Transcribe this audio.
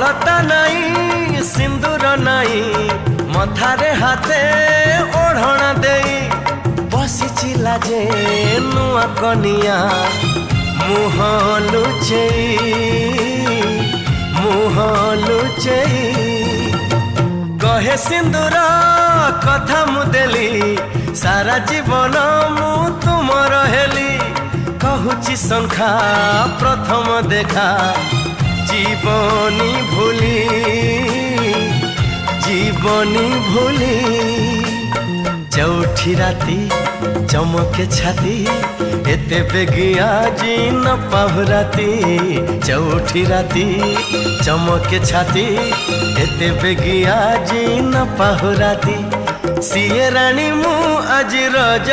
अलता नाई सिंदूर नाई मथारे हाथे ओढ़ना देई बसी लाजे नुआ कनिया मुह लुचेई कहे सिंदूर कथा मुदेली सारा जीवन मु तुमर हेली कहूची संखा प्रथम देखा जीवनी भूली चौठी राती चमके छाती एते बेगिया जी न पाहुराती चौठी राती चमके छाती एते बेगिया जी न पाहुराती सिए रानी मु आज रज